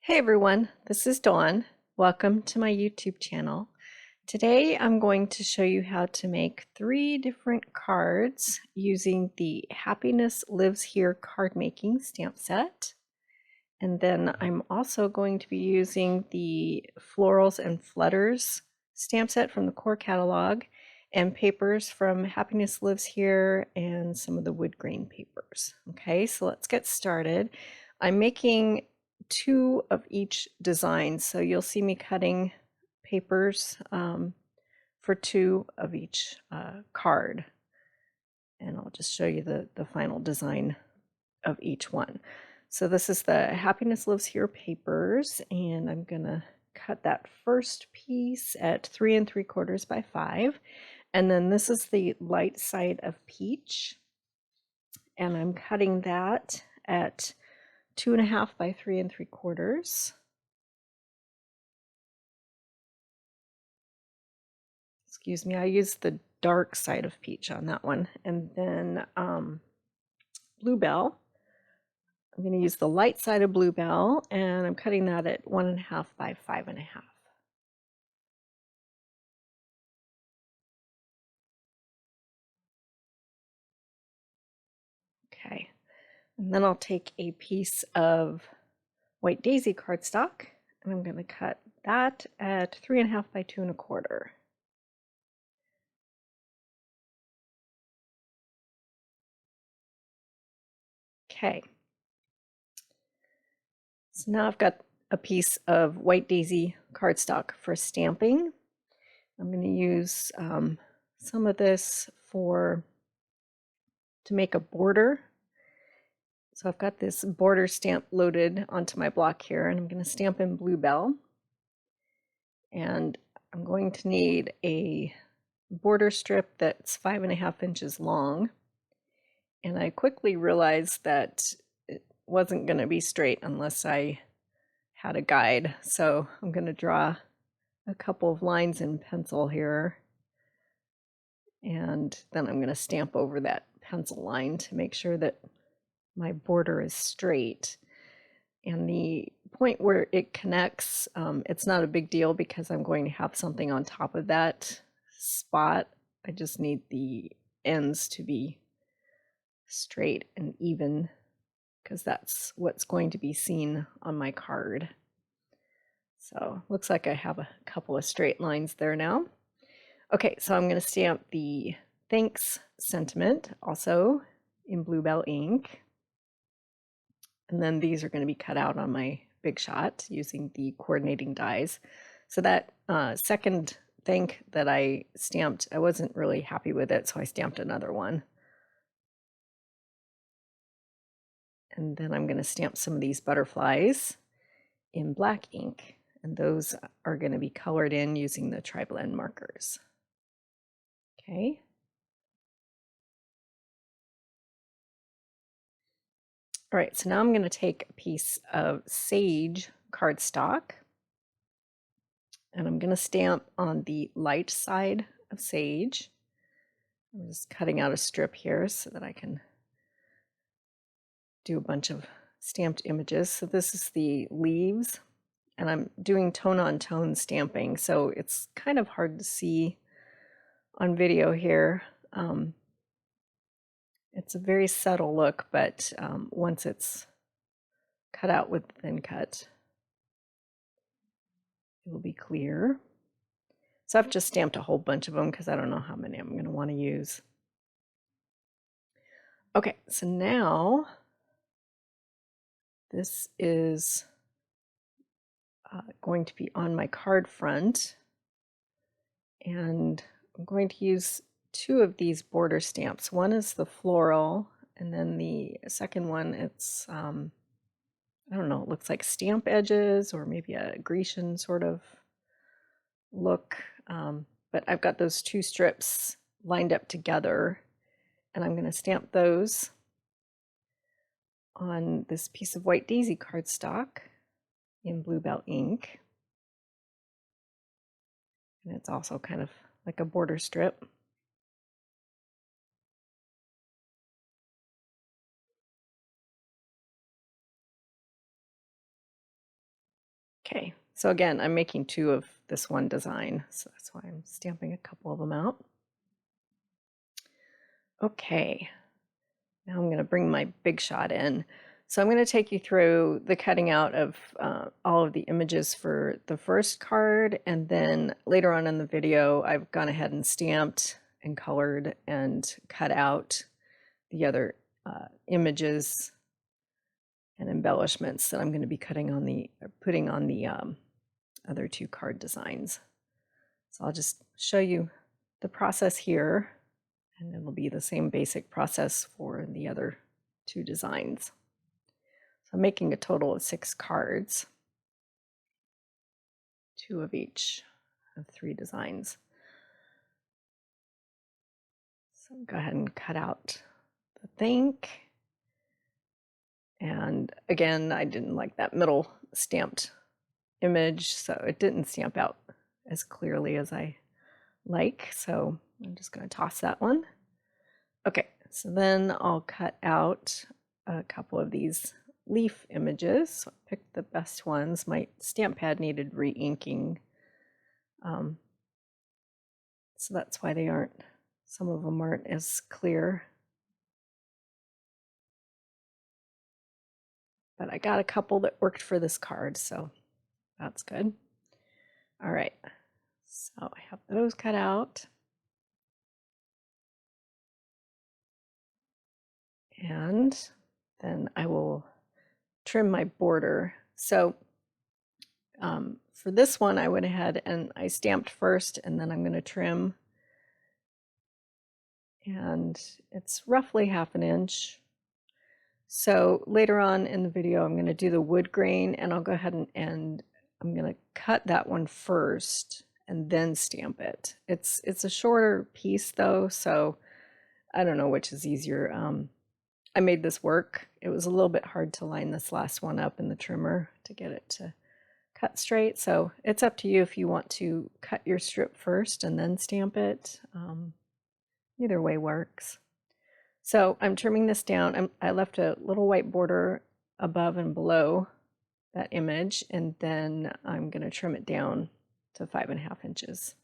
Hey everyone, this is Dawn. Welcome to my YouTube channel. Today I'm going to show you how to make 3 different cards using the Happiness Lives Here card making stamp set. And then I'm also going to be using the Florals and Flutters stamp set from the core catalog and papers from Happiness Lives Here and some of the wood grain papers. Okay, so let's get started. I'm making 2 of each design, so you'll see me cutting papers for 2 of each card, and I'll just show you the final design of each one. So this is the Happiness Lives Here papers, and I'm gonna cut that first piece at 3 3/4 by 5, and then this is the light side of peach, and I'm cutting that at 2.5 by 3 3/4. Excuse me, I used the dark side of peach on that one. And then bluebell, I'm going to use the light side of bluebell, and I'm cutting that at 1.5 by 5.5. Okay, and then I'll take a piece of white daisy cardstock, and I'm going to cut that at 3.5 by 2 1/4. Okay, so now I've got a piece of white daisy cardstock for stamping. I'm going to use some of this to make a border. So I've got this border stamp loaded onto my block here, and I'm going to stamp in bluebell. And I'm going to need a border strip that's 5.5 inches long. And I quickly realized that it wasn't going to be straight unless I had a guide. So I'm going to draw a couple of lines in pencil here, and then I'm going to stamp over that pencil line to make sure that my border is straight. And the point where it connects, it's not a big deal because I'm going to have something on top of that spot. I just need the ends to be straight and even because that's what's going to be seen on my card. So looks like I have a couple of straight lines there now. Okay, so I'm going to stamp the thanks sentiment also in bluebell ink. And then these are going to be cut out on my Big Shot using the coordinating dies. So that second thank that I stamped, I wasn't really happy with it, so I stamped another one. And then I'm going to stamp some of these butterflies in black ink, and those are going to be colored in using the tri-blend markers. Okay. All right, so now I'm going to take a piece of sage cardstock, and I'm going to stamp on the light side of sage. I'm just cutting out a strip here so that I can do a bunch of stamped images. So this is the leaves, and I'm doing tone on tone stamping, so it's kind of hard to see on video here. It's a very subtle look, but once it's cut out with the thin cut, it will be clear. So I've just stamped a whole bunch of them because I don't know how many I'm going to want to use. Okay, so now this is going to be on my card front, and I'm going to use 2 of these border stamps. One is the floral, and then the second one, it's I don't know, it looks like stamp edges or maybe a Grecian sort of look. But I've got those 2 strips lined up together, and I'm going to stamp those on this piece of white daisy cardstock in bluebell ink. And it's also kind of like a border strip. Okay, so again, I'm making two of this one design, so that's why I'm stamping a couple of them out. Okay, now I'm going to bring my big shot in. So I'm going to take you through the cutting out of all of the images for the first card, and then later on in the video I've gone ahead and stamped and colored and cut out the other images and embellishments that I'm going to be putting on the other two card designs. So I'll just show you the process here, and it'll be the same basic process for the other two designs. So I'm making a total of 6 cards, 2 of each of 3 designs. So go ahead and cut out the thank. And again, I didn't like that middle stamped image, so it didn't stamp out as clearly as I like. So I'm just going to toss that one. Okay, so then I'll cut out a couple of these leaf images. So I picked the best ones. My stamp pad needed re-inking, so that's why some of them aren't as clear. But I got a couple that worked for this card, so that's good. All right, so I have those cut out. And then I will trim my border. So for this one, I went ahead and I stamped first, and then I'm going to trim. And it's roughly 1/2 inch. So later on in the video, I'm going to do the wood grain, and I'll go ahead and I'm going to cut that one first and then stamp it. It's a shorter piece though, so I don't know which is easier. I made this work. It was a little bit hard to line this last one up in the trimmer to get it to cut straight. So it's up to you if you want to cut your strip first and then stamp it. Either way works. So I'm trimming this down. I left a little white border above and below that image, and then I'm going to trim it down to 5.5 inches.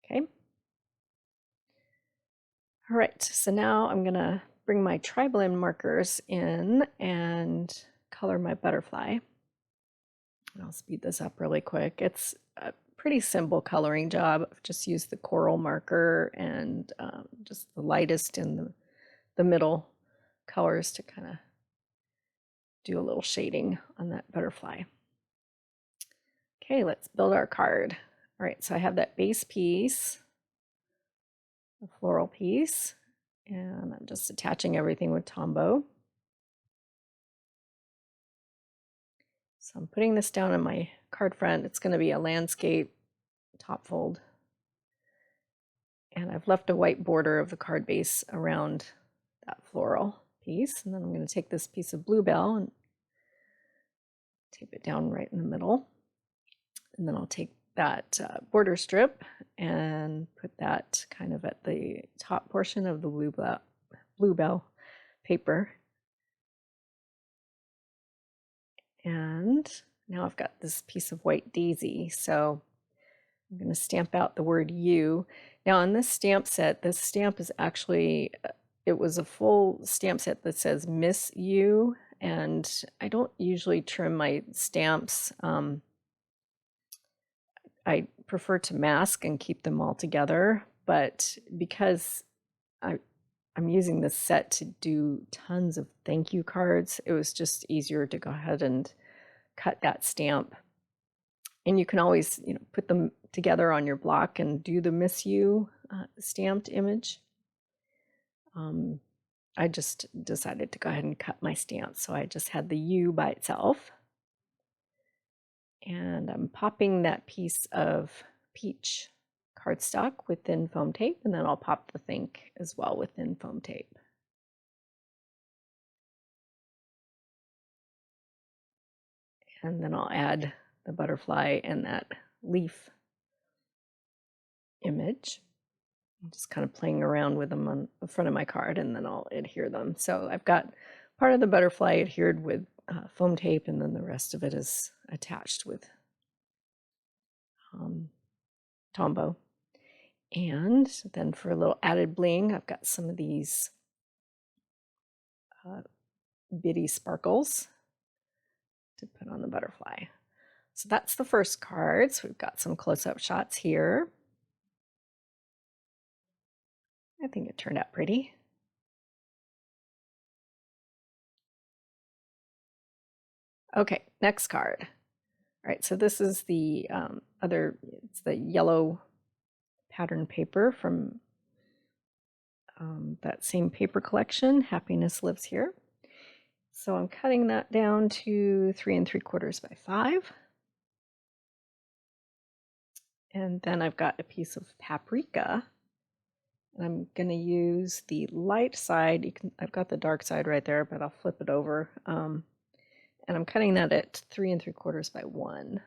Okay. All right, so now I'm going to bring my tri-blend markers in and color my butterfly. I'll speed this up really quick. It's a pretty simple coloring job. I've just used the coral marker and just the lightest in the middle colors to kind of do a little shading on that butterfly. Okay, let's build our card. All right, so I have that base piece, the floral piece, and I'm just attaching everything with Tombow. So I'm putting this down on my card front. It's going to be a landscape top fold. And I've left a white border of the card base around that floral piece. And then I'm going to take this piece of bluebell and tape it down right in the middle. And then I'll take that border strip and put that kind of at the top portion of the bluebell paper. And now I've got this piece of white daisy. So I'm going to stamp out the word you. Now on this stamp set, this stamp is actually, it was a full stamp set that says Miss You, and I don't usually trim my stamps. I prefer to mask and keep them all together, but because I'm using this set to do tons of thank you cards, it was just easier to go ahead and cut that stamp. And you can always, put them together on your block and do the Miss You stamped image. I just decided to go ahead and cut my stamp, so I just had the U by itself. And I'm popping that piece of peach cardstock with thin foam tape, and then I'll pop the thank as well with thin foam tape. And then I'll add the butterfly and that leaf image. I'm just kind of playing around with them on the front of my card, and then I'll adhere them. So I've got part of the butterfly adhered with foam tape, and then the rest of it is attached with Tombow. And then for a little added bling, I've got some of these bitty sparkles to put on the butterfly. So that's the first card. So we've got some close-up shots here. I think it turned out pretty. Okay, next card. All right, so this is the it's the yellow pattern paper from that same paper collection, Happiness Lives Here. So I'm cutting that down to 3 3/4 by 5. And then I've got a piece of paprika. And I'm going to use the light side. I've got the dark side right there, but I'll flip it over. And I'm cutting that at 3 3/4 by 1.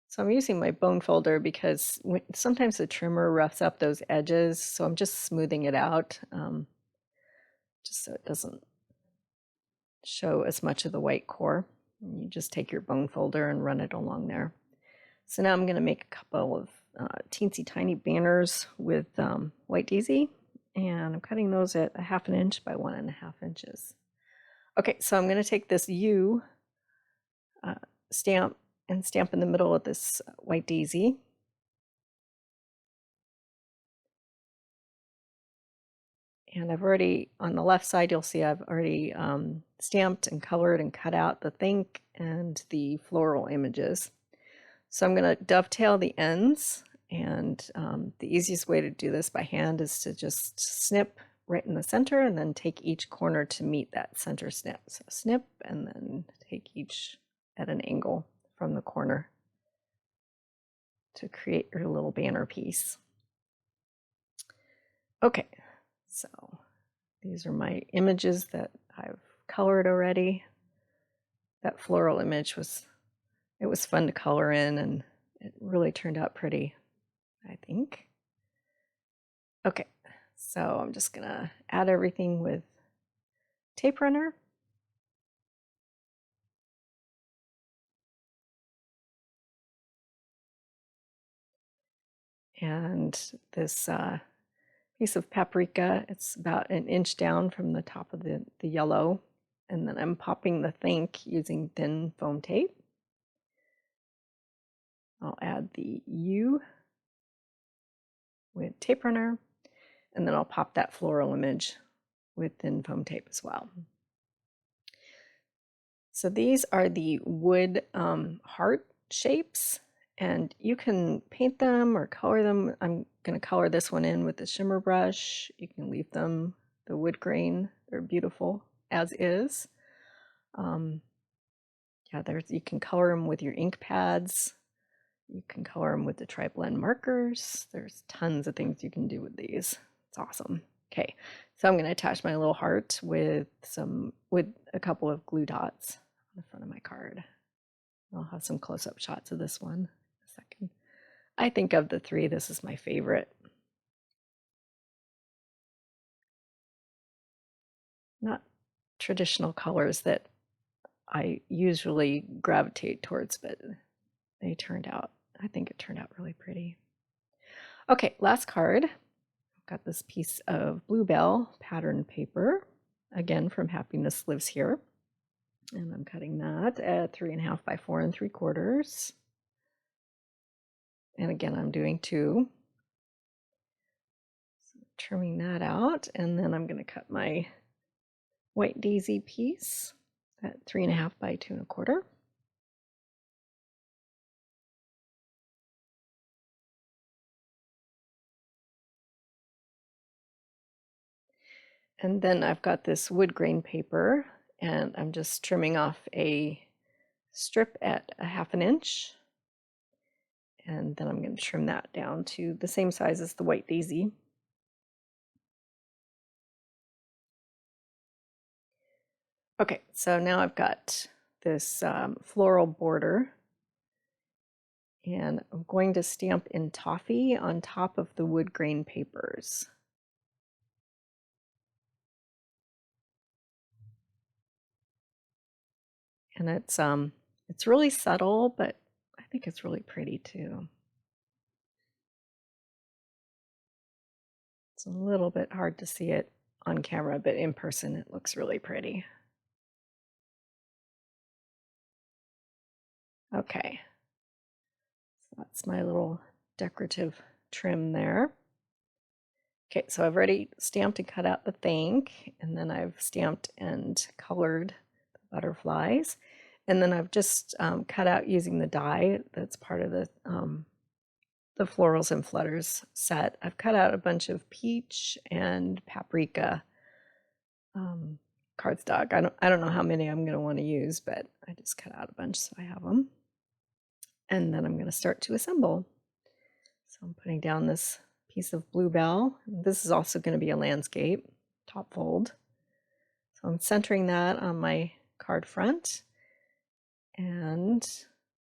So I'm using my bone folder because sometimes the trimmer roughs up those edges. So I'm just smoothing it out just so it doesn't show as much of the white core. And you just take your bone folder and run it along there. So now I'm going to make a couple of teensy tiny banners with white daisy, and I'm cutting those at 1/2 inch by 1.5 inches. Okay, so I'm going to take this U stamp and stamp in the middle of this white daisy. And I've already, on the left side, you'll see I've already stamped and colored and cut out the think and the floral images. So I'm going to dovetail the ends, and the easiest way to do this by hand is to just snip right in the center and then take each corner to meet that center snip. So snip and then take each at an angle from the corner to create your little banner piece. Okay, so these are my images that I've colored already. That floral image was fun to color in, and it really turned out pretty, I think. Okay, so I'm just gonna add everything with tape runner. And this piece of paprika, it's about 1 inch down from the top of the yellow. And then I'm popping the think using thin foam tape. I'll add the U with tape runner, and then I'll pop that floral image with thin foam tape as well. So these are the wood heart shapes, and you can paint them or color them. I'm going to color this one in with the shimmer brush. You can leave them the wood grain. They're beautiful as is. Yeah, you can color them with your ink pads. You can color them with the tri-blend markers. There's tons of things you can do with these. It's awesome. Okay, so I'm going to attach my little heart with a couple of glue dots on the front of my card. I'll have some close-up shots of this one in a second. I think of the three, this is my favorite. Not traditional colors that I usually gravitate towards, but they turned out, I think it turned out really pretty. Okay, last card. I've got this piece of bluebell pattern paper, again from Happiness Lives Here. And I'm cutting that at 3.5 by 4 3/4. And again, I'm doing 2. So trimming that out, and then I'm going to cut my white daisy piece at 3.5 by 2 1/4. And then I've got this wood grain paper, and I'm just trimming off a strip at 1/2 inch. And then I'm going to trim that down to the same size as the white daisy. Okay, so now I've got this floral border, and I'm going to stamp in toffee on top of the wood grain papers. and it's really subtle, but I think it's really pretty too. It's a little bit hard to see it on camera, but in person it looks really pretty. Okay, so that's my little decorative trim there. Okay, so I've already stamped and cut out the thank, and then I've stamped and colored the butterflies, and then I've just cut out using the die that's part of the Florals and Flutters set. I've cut out a bunch of peach and paprika cardstock. I don't know how many I'm going to want to use, but I just cut out a bunch so I have them. And then I'm going to start to assemble. So I'm putting down this piece of bluebell. This is also going to be a landscape top fold. So I'm centering that on my card front, and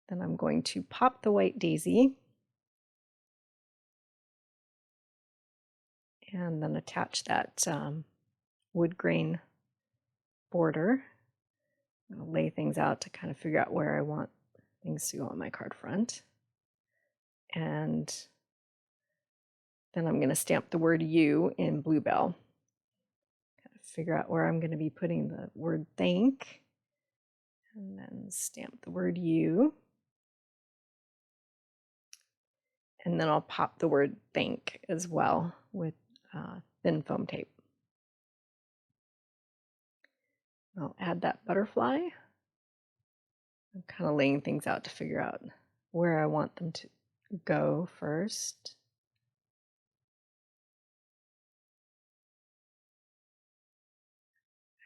then I'm going to pop the white daisy and then attach that wood grain border. I'll lay things out to kind of figure out where I want things to go on my card front. And then I'm going to stamp the word you in bluebell. Kind of figure out where I'm going to be putting the word thank. And then stamp the word you. And then I'll pop the word thank as well with thin foam tape. I'll add that butterfly. I'm kind of laying things out to figure out where I want them to go first.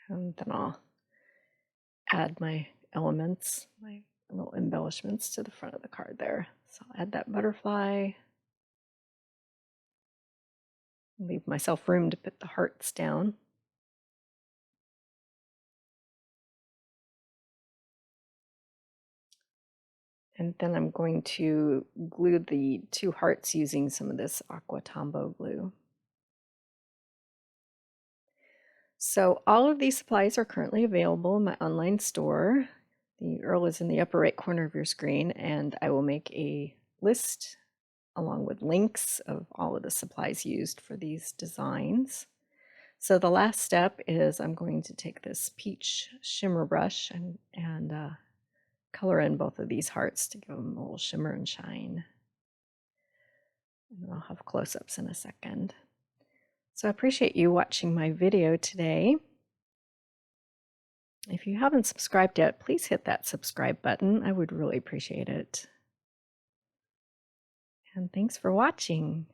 And then I'll add my elements, my little embellishments to the front of the card there. So I'll add that butterfly. Leave myself room to put the hearts down. And then I'm going to glue the two hearts using some of this Aqua Tombow glue. So all of these supplies are currently available in my online store. The URL is in the upper right corner of your screen, and I will make a list along with links of all of the supplies used for these designs. So the last step is I'm going to take this peach shimmer brush and color in both of these hearts to give them a little shimmer and shine. And I'll have close-ups in a second. So I appreciate you watching my video today. If you haven't subscribed yet, please hit that subscribe button. I would really appreciate it. And thanks for watching.